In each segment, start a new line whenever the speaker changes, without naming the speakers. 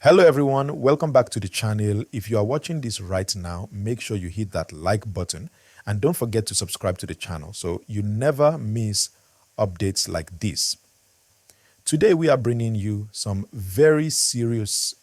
Hello everyone, welcome back to the channel. If you are watching this right now, make sure you hit that like button and don't forget to subscribe to the channel so you never miss updates like this. Today we are bringing you some very serious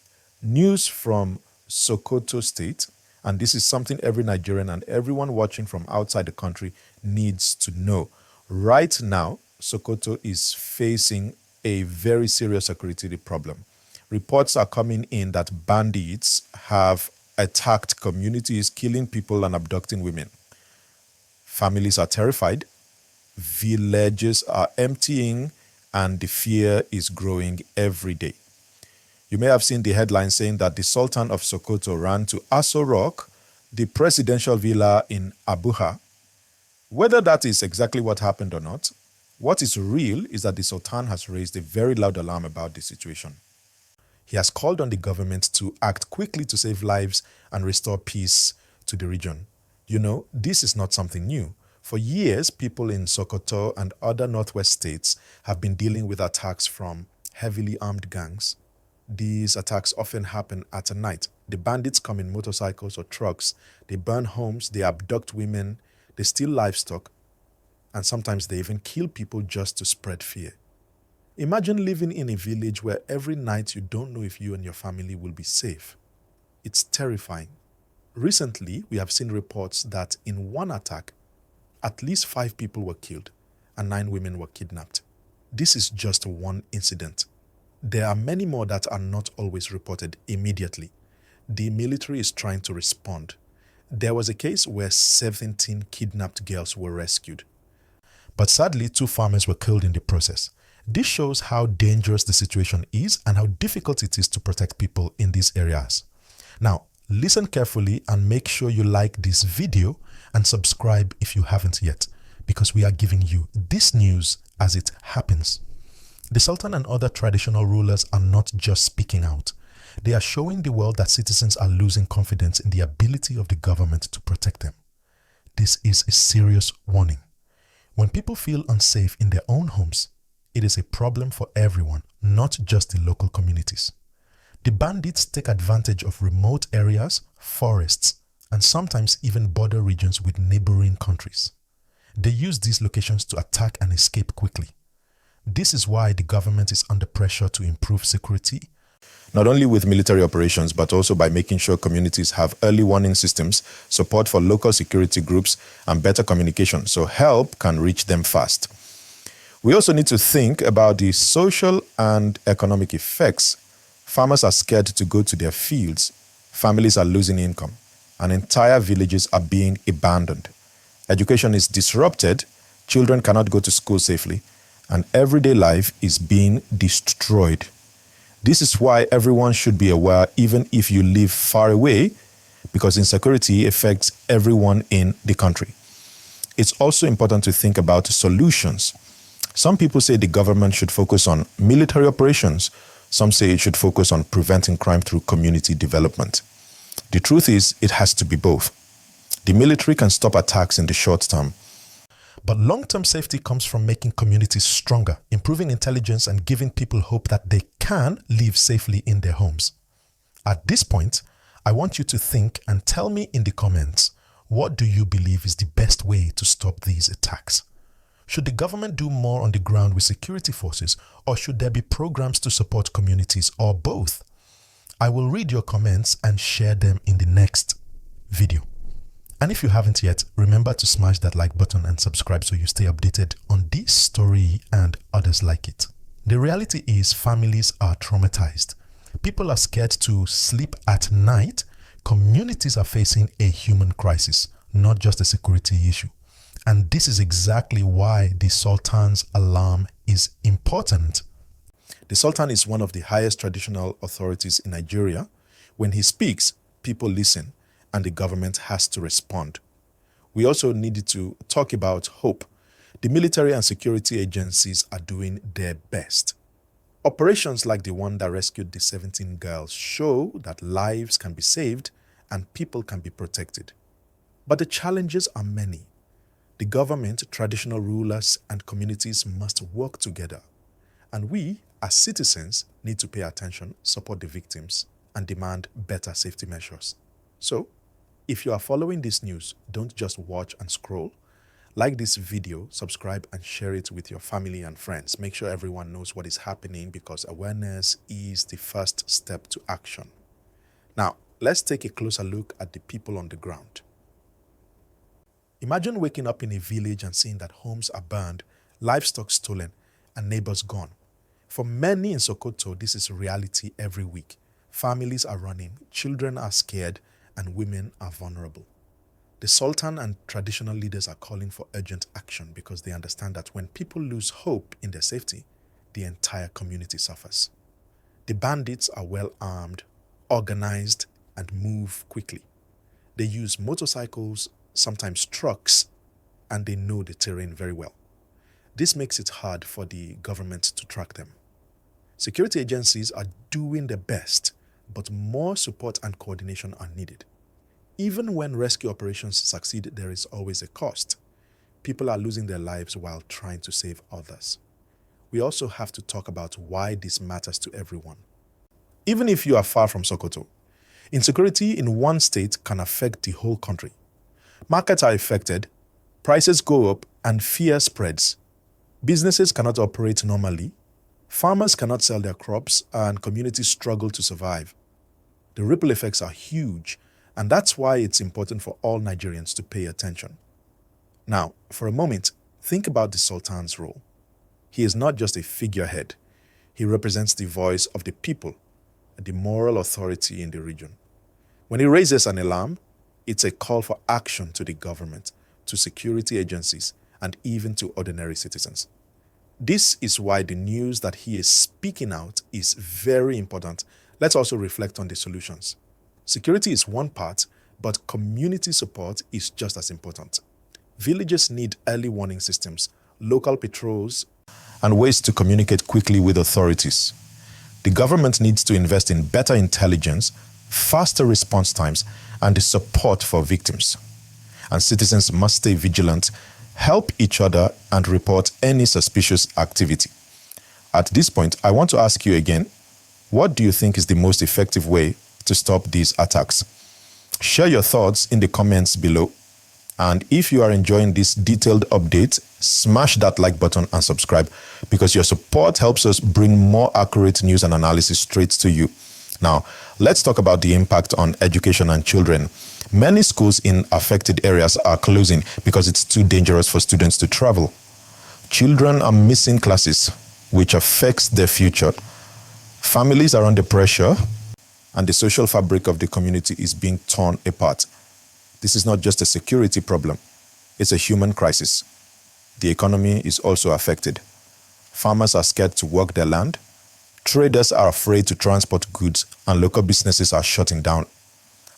news from Sokoto State, and this is something every Nigerian and everyone watching from outside the country needs to know. Right now, Sokoto is facing a very serious security problem. Reports are coming in that bandits have attacked communities, killing people and abducting women. Families are terrified, villages are emptying, and the fear is growing every day. You may have seen the headline saying that the Sultan of Sokoto ran to Aso Rock, the presidential villa in Abuja. Whether that is exactly what happened or not, what is real is that the Sultan has raised a very loud alarm about the situation. He has called on the government to act quickly to save lives and restore peace to the region. You know, this is not something new. For years, people in Sokoto and other northwest states have been dealing with attacks from heavily armed gangs. These attacks often happen at night. The bandits come in motorcycles or trucks. They burn homes, they abduct women, they steal livestock, and sometimes they even kill people just to spread fear. Imagine living in a village where every night you don't know if you and your family will be safe. It's terrifying. Recently, we have seen reports that in one attack, at least 5 people were killed and 9 women were kidnapped. This is just one incident. There are many more that are not always reported immediately. The military is trying to respond. There was a case where 17 kidnapped girls were rescued. But sadly, 2 farmers were killed in the process. This shows how dangerous the situation is and how difficult it is to protect people in these areas. Now, listen carefully and make sure you like this video and subscribe if you haven't yet, because we are giving you this news as it happens. The Sultan and other traditional rulers are not just speaking out. They are showing the world that citizens are losing confidence in the ability of the government to protect them. This is a serious warning. When people feel unsafe in their own homes, it is a problem for everyone, not just the local communities. The bandits take advantage of remote areas, forests, and sometimes even border regions with neighboring countries. They use these locations to attack and escape quickly. This is why the government is under pressure to improve security, not only with military operations, but also by making sure communities have early warning systems, support for local security groups, and better communication so help can reach them fast. We also need to think about the social and economic effects. Farmers are scared to go to their fields, families are losing income, and entire villages are being abandoned. Education is disrupted, children cannot go to school safely, and everyday life is being destroyed. This is why everyone should be aware, even if you live far away, because insecurity affects everyone in the country. It's also important to think about solutions. Some people say the government should focus on military operations. Some say it should focus on preventing crime through community development. The truth is, it has to be both. The military can stop attacks in the short term, but long-term safety comes from making communities stronger, improving intelligence, and giving people hope that they can live safely in their homes. At this point, I want you to think and tell me in the comments, what do you believe is the best way to stop these attacks? Should the government do more on the ground with security forces, or should there be programs to support communities, or both? I will read your comments and share them in the next video. And if you haven't yet, remember to smash that like button and subscribe so you stay updated on this story and others like it. The reality is families are traumatized. People are scared to sleep at night. Communities are facing a human crisis, not just a security issue. And this is exactly why the Sultan's alarm is important. The Sultan is one of the highest traditional authorities in Nigeria. When he speaks, people listen, and the government has to respond. We also needed to talk about hope. The military and security agencies are doing their best. Operations like the one that rescued the 17 girls show that lives can be saved and people can be protected. But the challenges are many. The government, traditional rulers, and communities must work together. And we, as citizens, need to pay attention, support the victims, and demand better safety measures. So, if you are following this news, don't just watch and scroll. Like this video, subscribe, and share it with your family and friends. Make sure everyone knows what is happening because awareness is the first step to action. Now, let's take a closer look at the people on the ground. Imagine waking up in a village and seeing that homes are burned, livestock stolen, and neighbors gone. For many in Sokoto, this is reality every week. Families are running, children are scared, and women are vulnerable. The Sultan and traditional leaders are calling for urgent action because they understand that when people lose hope in their safety, the entire community suffers. The bandits are well armed, organized, and move quickly. They use motorcycles, sometimes trucks, and they know the terrain very well. This makes it hard for the government to track them. Security agencies are doing their best, but more support and coordination are needed. Even when rescue operations succeed, there is always a cost. People are losing their lives while trying to save others. We also have to talk about why this matters to everyone. Even if you are far from Sokoto, insecurity in one state can affect the whole country. Markets are affected, prices go up, and fear spreads. Businesses cannot operate normally, farmers cannot sell their crops, and communities struggle to survive. The ripple effects are huge, and that's why it's important for all Nigerians to pay attention. Now, for a moment, think about the Sultan's role. He is not just a figurehead. He represents the voice of the people, the moral authority in the region. When he raises an alarm, it's a call for action to the government, to security agencies, and even to ordinary citizens. This is why the news that he is speaking out is very important. Let's also reflect on the solutions. Security is one part, but community support is just as important. Villages need early warning systems, local patrols, and ways to communicate quickly with authorities. The government needs to invest in better intelligence, faster response times, and the support for victims. And citizens must stay vigilant, help each other, and report any suspicious activity. At this point, I want to ask you again, what do you think is the most effective way to stop these attacks? Share your thoughts in the comments below. And if you are enjoying this detailed update, smash that like button and subscribe because your support helps us bring more accurate news and analysis straight to you. Now, let's talk about the impact on education and children. Many schools in affected areas are closing because it's too dangerous for students to travel. Children are missing classes, which affects their future. Families are under pressure, and the social fabric of the community is being torn apart. This is not just a security problem, it's a human crisis. The economy is also affected. Farmers are scared to work their land, traders are afraid to transport goods, and local businesses are shutting down.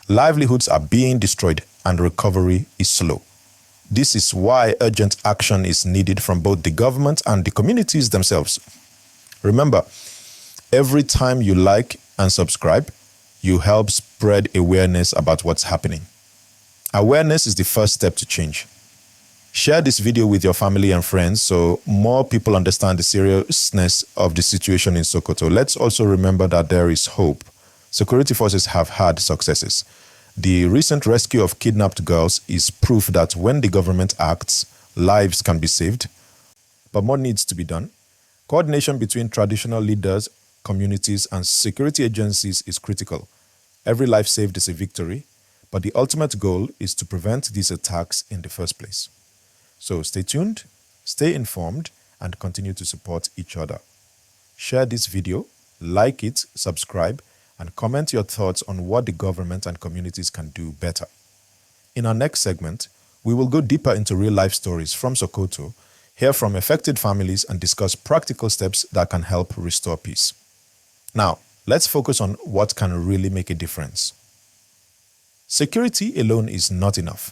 Livelihoods are being destroyed, and recovery is slow. This is why urgent action is needed from both the government and the communities themselves. Remember, every time you like and subscribe, you help spread awareness about what's happening. Awareness is the first step to change. Share this video with your family and friends so more people understand the seriousness of the situation in Sokoto. Let's also remember that there is hope. Security forces have had successes. The recent rescue of kidnapped girls is proof that when the government acts, lives can be saved. But more needs to be done. Coordination between traditional leaders, communities, and security agencies is critical. Every life saved is a victory, but the ultimate goal is to prevent these attacks in the first place. So stay tuned, stay informed, and continue to support each other. Share this video, like it, subscribe, and comment your thoughts on what the government and communities can do better. In our next segment, we will go deeper into real-life stories from Sokoto, hear from affected families, and discuss practical steps that can help restore peace. Now, let's focus on what can really make a difference. Security alone is not enough.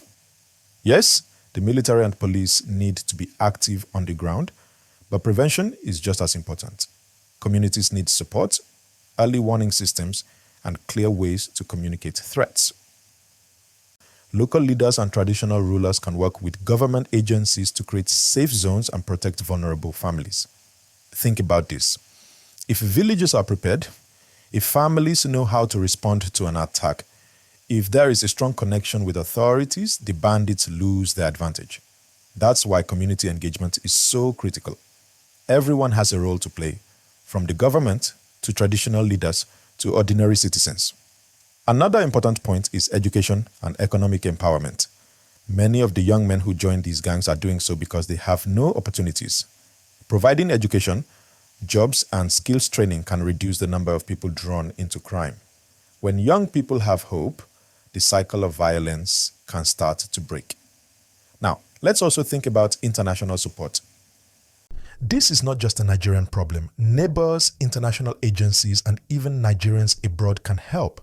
Yes, the military and police need to be active on the ground, but prevention is just as important. Communities need support, early warning systems, and clear ways to communicate threats. Local leaders and traditional rulers can work with government agencies to create safe zones and protect vulnerable families. Think about this. If villages are prepared, if families know how to respond to an attack, if there is a strong connection with authorities, the bandits lose their advantage. That's why community engagement is so critical. Everyone has a role to play, from the government to traditional leaders to ordinary citizens. Another important point is education and economic empowerment. Many of the young men who join these gangs are doing so because they have no opportunities. Providing education, jobs, and skills training can reduce the number of people drawn into crime. When young people have hope, the cycle of violence can start to break. Now, let's also think about international support. This is not just a Nigerian problem. Neighbors, international agencies, and even Nigerians abroad can help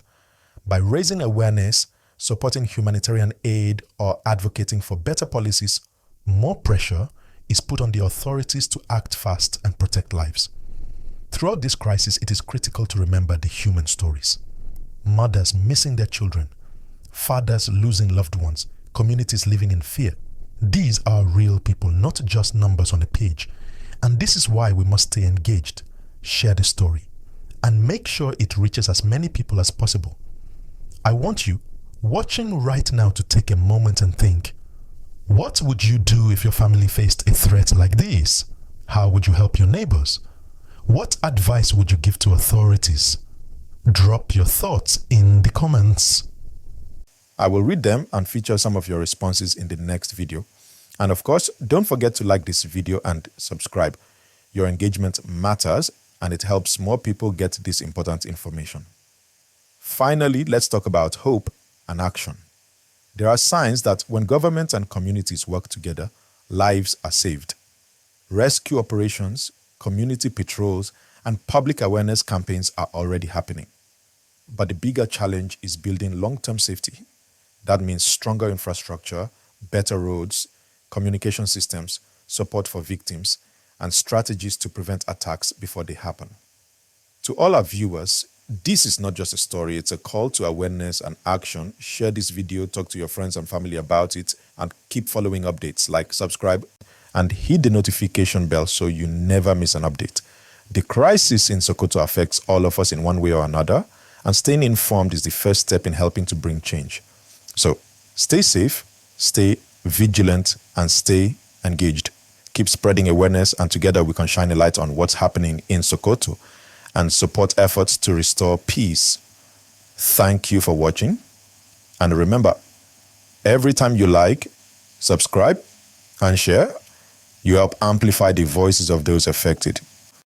by raising awareness, supporting humanitarian aid, or advocating for better policies. More pressure is put on the authorities to act fast and protect lives. Throughout this crisis, it is critical to remember the human stories. Mothers missing their children, fathers losing loved ones, communities living in fear. These are real people, not just numbers on a page. And this is why we must stay engaged, share the story, and make sure it reaches as many people as possible. I want you, watching right now, to take a moment and think, what would you do if your family faced a threat like this? How would you help your neighbors? What advice would you give to authorities? Drop your thoughts in the comments. I will read them and feature some of your responses in the next video. And of course, don't forget to like this video and subscribe. Your engagement matters and it helps more people get this important information. Finally, let's talk about hope and action. There are signs that when governments and communities work together, lives are saved. Rescue operations, community patrols, and public awareness campaigns are already happening. But the bigger challenge is building long-term safety. That means stronger infrastructure, better roads, communication systems, support for victims, and strategies to prevent attacks before they happen. To all our viewers, this is not just a story, it's a call to awareness and action. Share this video, talk to your friends and family about it, and keep following updates. Like, subscribe, and hit the notification bell so you never miss an update. The crisis in Sokoto affects all of us in one way or another, and staying informed is the first step in helping to bring change. So, stay safe, stay vigilant, and stay engaged. Keep spreading awareness, and together we can shine a light on what's happening in Sokoto and support efforts to restore peace. Thank you for watching. And remember, every time you like, subscribe, and share, you help amplify the voices of those affected.